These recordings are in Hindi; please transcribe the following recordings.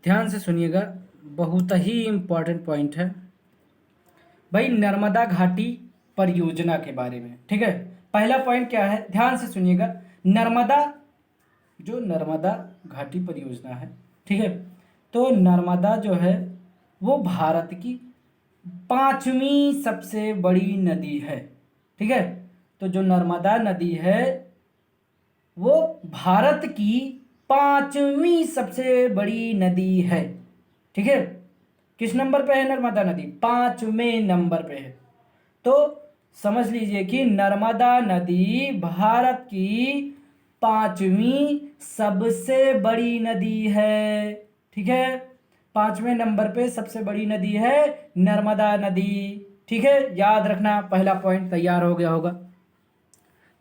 ध्यान से सुनिएगा, बहुत ही इम्पोर्टेंट पॉइंट है भाई, नर्मदा घाटी परियोजना के बारे में। ठीक है, पहला पॉइंट क्या है, ध्यान से सुनिएगा। नर्मदा घाटी परियोजना है, ठीक है, तो नर्मदा जो है वो भारत की 5वीं सबसे बड़ी नदी है। ठीक है, तो जो नर्मदा नदी है वो भारत की 5वीं सबसे बड़ी नदी है। ठीक है, किस नंबर पे है नर्मदा नदी? 5वें नंबर पे है। तो समझ लीजिए कि नर्मदा नदी भारत की 5वीं सबसे बड़ी नदी है। ठीक है, 5वें नंबर पे सबसे बड़ी नदी है नर्मदा नदी। ठीक है, याद रखना, पहला पॉइंट तैयार हो गया होगा।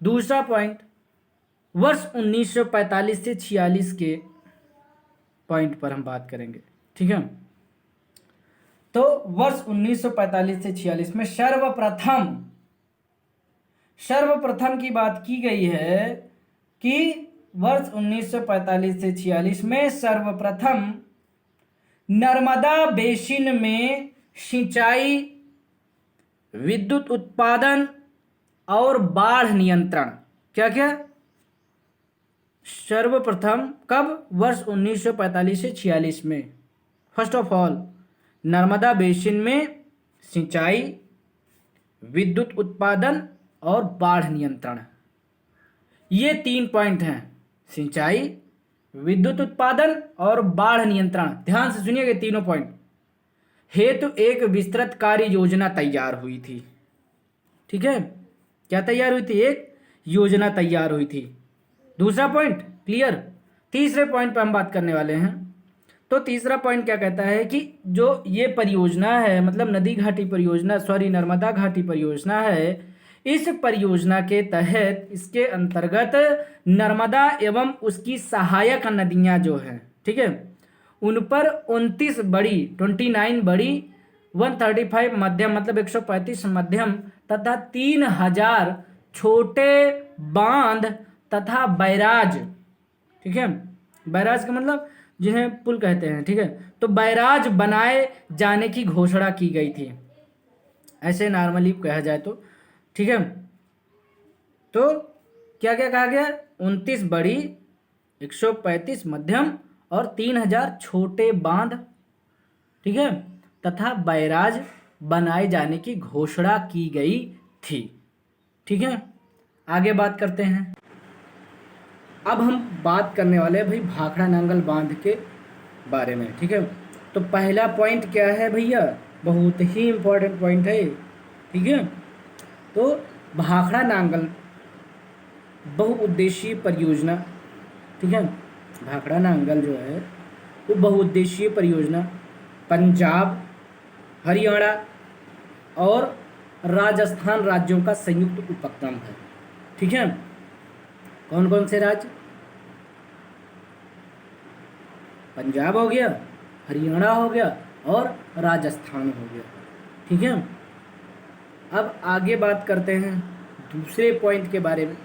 दूसरा पॉइंट, वर्ष 1945 से 46 के पॉइंट पर हम बात करेंगे। ठीक है, तो वर्ष 1945 से 46 में सर्वप्रथम की बात की गई है कि वर्ष 1945 से 46 में सर्वप्रथम नर्मदा बेसिन में सिंचाई, विद्युत उत्पादन और बाढ़ नियंत्रण, क्या क्या, सर्वप्रथम कब? वर्ष 1945 से 46 में। First of all Narmada basin में सिंचाई, विद्युत उत्पादन और बाढ़ नियंत्रण, ये 3 पॉइंट हैं। सिंचाई, विद्युत उत्पादन और बाढ़ नियंत्रण, ध्यान से सुनिएगा तीनों पॉइंट हेतु एक विस्तृत कार्य योजना तैयार हुई थी। ठीक है, क्या तैयार हुई थी? एक योजना तैयार हुई थी। दूसरा पॉइंट क्लियर। तीसरे पॉइंट पर हम बात करने वाले हैं। तो तीसरा पॉइंट क्या कहता है कि जो ये परियोजना है, मतलब नर्मदा घाटी परियोजना है, इस परियोजना के तहत इसके अंतर्गत नर्मदा एवं उसकी सहायक नदियां जो हैं, ठीक है, उन पर 29 बड़ी 135 मध्यम, मतलब 135 मध्यम तथा 3000 छोटे बांध तथा बैराज, ठीक है, बैराज का मतलब जिन्हें पुल कहते हैं, ठीक है, तो बैराज बनाए जाने की घोषणा की गई थी, ऐसे नॉर्मली कहा जाए तो। ठीक है, तो क्या क्या कहा गया? 29 बड़ी, 135 मध्यम और 3000 छोटे बांध, ठीक है, तथा बैराज बनाए जाने की घोषणा की गई थी। ठीक है, आगे बात करते हैं। अब हम बात करने वाले हैं भाई भाखड़ा नांगल बांध के बारे में। ठीक है, तो पहला पॉइंट क्या है भैया? बहुत ही इम्पोर्टेंट पॉइंट है। ठीक है, तो भाखड़ा नांगल बहुउद्देशीय परियोजना, ठीक है, भाखड़ा नांगल जो है वो बहुउद्देशीय परियोजना पंजाब, हरियाणा और राजस्थान राज्यों का संयुक्त उपक्रम है। ठीक है, कौन कौन से राज्य? पंजाब हो गया, हरियाणा हो गया और राजस्थान हो गया। ठीक है, अब आगे बात करते हैं दूसरे पॉइंट के बारे में।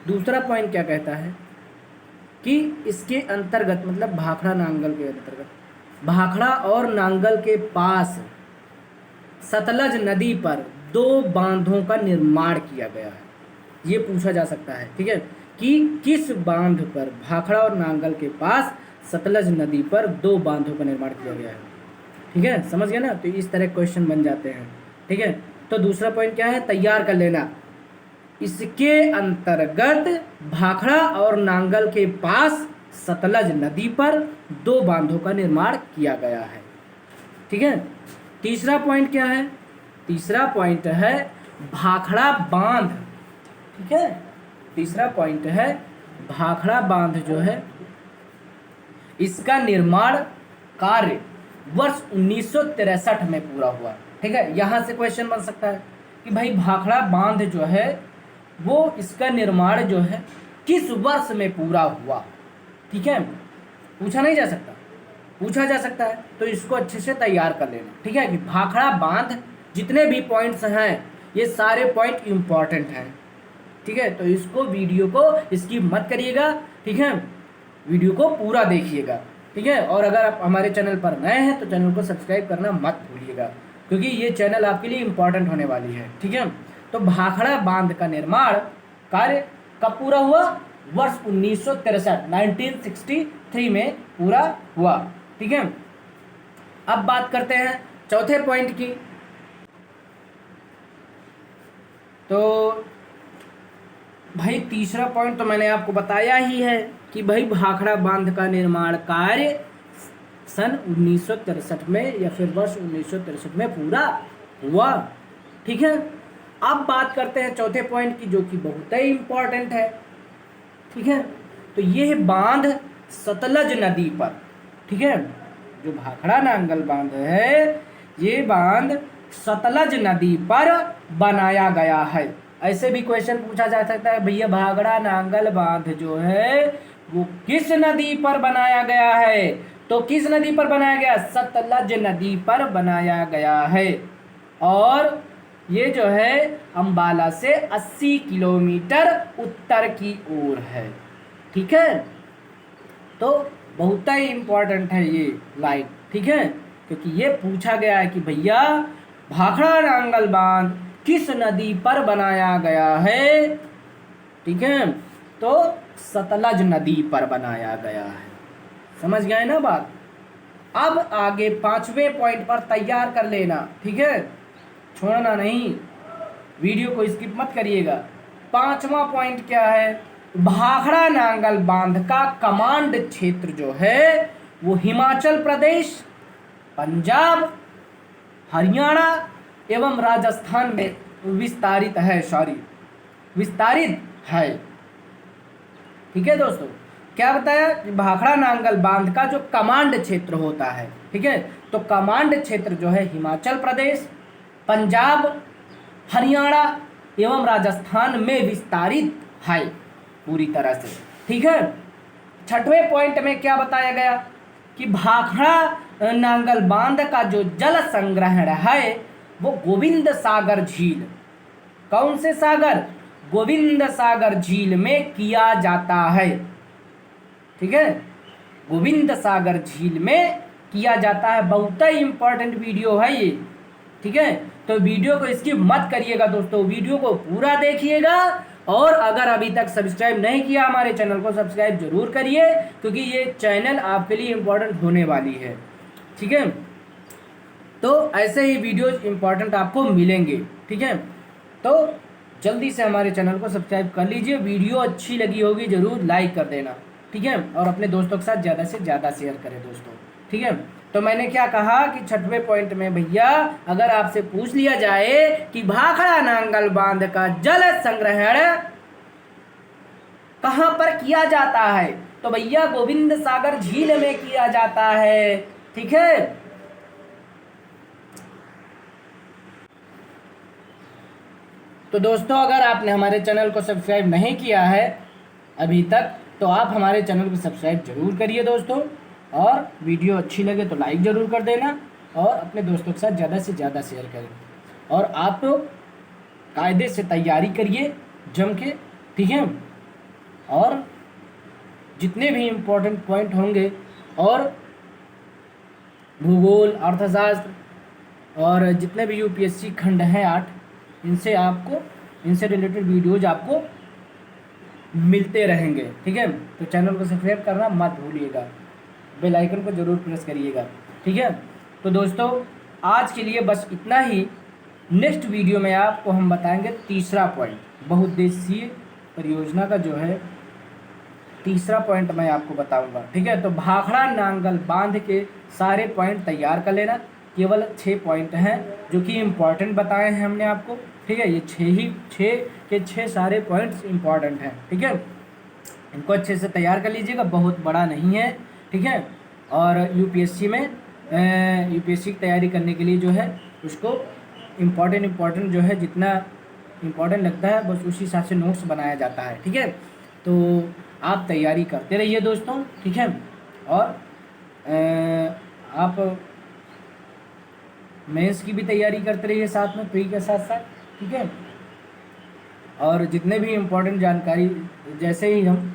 दूसरा पॉइंट क्या कहता है कि इसके अंतर्गत, मतलब भाखड़ा नांगल के अंतर्गत भाखड़ा और नांगल के पास सतलज नदी पर 2 बांधों का निर्माण किया गया है। ये पूछा जा सकता है, ठीक है, कि किस बांध पर, भाखड़ा और नांगल के पास सतलज नदी पर 2 बांधों का निर्माण किया गया है। ठीक है, समझ गए ना? तो इस तरह क्वेश्चन बन जाते हैं। ठीक है, तो दूसरा पॉइंट क्या है, तैयार कर लेना। इसके अंतर्गत भाखड़ा और नांगल के पास सतलज नदी पर 2 बांधों का निर्माण किया गया है। ठीक है, तीसरा पॉइंट क्या है? तीसरा पॉइंट है भाखड़ा बांध। ठीक है, तीसरा पॉइंट है भाखड़ा बांध जो है, इसका निर्माण कार्य वर्ष 1963 में पूरा हुआ। ठीक है, यहां से क्वेश्चन बन सकता है कि भाई भाखड़ा बांध जो है वो, इसका निर्माण जो है किस वर्ष में पूरा हुआ। ठीक है, पूछा नहीं जा सकता, पूछा जा सकता है, तो इसको अच्छे से तैयार कर लेना। ठीक है, कि भाखड़ा बांध जितने भी पॉइंट्स हैं ये सारे पॉइंट इंपॉर्टेंट हैं। ठीक है, तो इसको वीडियो को स्किप मत करिएगा। ठीक है, वीडियो को पूरा देखिएगा। ठीक है। और अगर आप हमारे चैनल पर नए हैं तो चैनल को सब्सक्राइब करना मत भूलिएगा, क्योंकि ये चैनल आपके लिए इम्पोर्टेंट होने वाली है। ठीक है। तो भाखड़ा बांध का निर्माण कार्य कब पूरा हुआ? वर्ष 1963 1963 में पूरा हुआ। ठीक है। अब बात करते हैं चौथे पॉइंट की। तो भाई तीसरा पॉइंट तो मैंने आपको बताया ही है कि भाई भाखड़ा बांध का निर्माण कार्य सन 1963 में या फिर वर्ष 1963 में पूरा हुआ। ठीक है। अब बात करते हैं चौथे पॉइंट की, जो कि बहुत ही इम्पोर्टेंट है। ठीक है। तो यह बांध सतलज नदी पर, ठीक है, जो भाखड़ा नांगल बांध है ये बांध सतलज नदी पर बनाया गया है। ऐसे भी क्वेश्चन पूछा जा सकता है, भैया भाखड़ा नांगल बांध जो है वो किस नदी पर बनाया गया है? तो किस नदी पर बनाया गया? सतलज नदी पर बनाया गया है। और ये जो है अंबाला से 80 किलोमीटर उत्तर की ओर है। ठीक है। तो बहुत ही इम्पोर्टेंट है ये लाइन। ठीक है। क्योंकि ये पूछा गया है कि भैया भाखड़ा नांगल बांध किस नदी पर बनाया गया है? ठीक है। तो सतलज नदी पर बनाया गया है। समझ गए ना बात? अब आगे पांचवें पॉइंट पर तैयार कर लेना। ठीक है, छोड़ना नहीं, वीडियो को स्किप मत करिएगा। पांचवा पॉइंट क्या है? भाखड़ा नांगल बांध का कमांड क्षेत्र जो है वो हिमाचल प्रदेश, पंजाब, हरियाणा एवं राजस्थान में विस्तारित है। ठीक है दोस्तों, क्या बताया? भाखड़ा नांगल बांध का जो कमांड क्षेत्र होता है, ठीक है, तो कमांड क्षेत्र जो है हिमाचल प्रदेश, पंजाब, हरियाणा एवं राजस्थान में विस्तारित है पूरी तरह से। ठीक है। छठवें पॉइंट में क्या बताया गया कि भाखड़ा नांगल बांध का जो जल संग्रहण है वो गोविंद सागर झील, कौन से सागर? गोविंद सागर झील में किया जाता है। ठीक है, गोविंद सागर झील में किया जाता है। बहुत ही इंपॉर्टेंट वीडियो है ये। ठीक है, तो वीडियो को स्किप मत करिएगा दोस्तों, वीडियो को पूरा देखिएगा। और अगर अभी तक सब्सक्राइब नहीं किया हमारे चैनल को सब्सक्राइब जरूर करिए, क्योंकि ये चैनल आपके लिए इम्पोर्टेंट होने वाली है। ठीक है, तो ऐसे ही वीडियोज इम्पोर्टेंट आपको मिलेंगे। ठीक है, तो जल्दी से हमारे चैनल को सब्सक्राइब कर लीजिए। वीडियो अच्छी लगी होगी जरूर लाइक कर देना। ठीक है, और अपने दोस्तों के साथ ज़्यादा से ज़्यादा शेयर करें दोस्तों। ठीक है, तो मैंने क्या कहा कि छठवें पॉइंट में भैया अगर आपसे पूछ लिया जाए कि भाखड़ा नांगल बांध का जल संग्रहण कहां पर किया जाता है, तो भैया गोविंद सागर झील में किया जाता है। ठीक है, तो दोस्तों अगर आपने हमारे चैनल को सब्सक्राइब नहीं किया है अभी तक तो आप हमारे चैनल को सब्सक्राइब जरूर करिए दोस्तों, और वीडियो अच्छी लगे तो लाइक ज़रूर कर देना और अपने दोस्तों के साथ ज़्यादा से ज़्यादा शेयर करें। और आप कायदे से तैयारी करिए जम के। ठीक है, और जितने भी इम्पोर्टेंट पॉइंट होंगे और भूगोल, अर्थशास्त्र और जितने भी यूपीएससी खंड हैं 8, इनसे रिलेटेड वीडियोज आपको मिलते रहेंगे। ठीक है, तो चैनल को सब्सक्राइब करना मत भूलिएगा, बेल आइकन को जरूर प्रेस करिएगा। ठीक है, तो दोस्तों आज के लिए बस इतना ही। नेक्स्ट वीडियो में आपको हम बताएंगे तीसरा पॉइंट, बहुउद्देशीय परियोजना का जो है तीसरा पॉइंट मैं आपको बताऊंगा। ठीक है, तो भाखड़ा नांगल बांध के सारे पॉइंट तैयार कर लेना। केवल 6 पॉइंट हैं जो कि इम्पॉर्टेंट बताए हैं हमने आपको। ठीक है, ये 6 सारे पॉइंट्स इम्पॉर्टेंट हैं। ठीक है, इनको अच्छे से तैयार कर लीजिएगा, बहुत बड़ा नहीं है। ठीक है, और यूपीएससी की तैयारी करने के लिए जो है उसको इम्पॉर्टेंट जो है जितना इम्पॉर्टेंट लगता है बस उसी हिसाब से नोट्स बनाया जाता है। ठीक है, तो आप तैयारी करते रहिए दोस्तों। ठीक है, और आप मेंस की भी तैयारी करते रहिए साथ में, प्री के साथ साथ। ठीक है, और जितने भी इम्पोर्टेंट जानकारी जैसे ही हम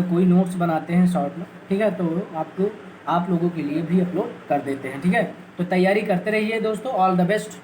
कोई नोट्स बनाते हैं शॉर्ट में, ठीक है, तो आपको आप लोगों के लिए भी अपलोड कर देते हैं। ठीक है, तो तैयारी करते रहिए दोस्तों। All the best.